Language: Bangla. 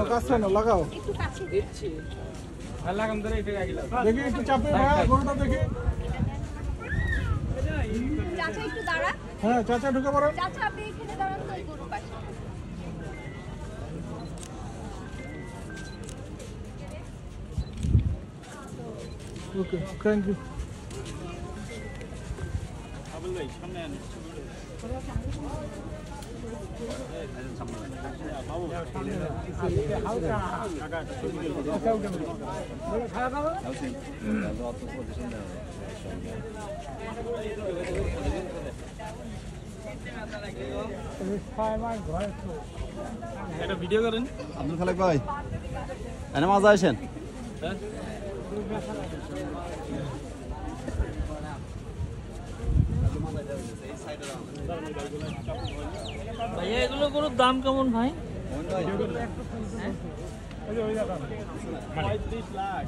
কাছে নাও লাগাও একটু কাছে দিচ্ছি লাগাম ধরে এটা গিলা দেখি একটু চাপে ভাই গরুটা দেখি চাচা একটু দাঁড়া হ্যাঁ চাচা ঢুকে পড়ো চাচা আপনি এখানে দাঁড়ান তো গরুর পাশে ওকে থ্যাংক ইউ আবুল ভাই সামনে আন একটা ভিডিও করেন আব্দুল খালেক ভাই এনে মাঝে আসেন ভাইয়া এগুলো গরুর দাম কেমন ভাই? 35 লাখ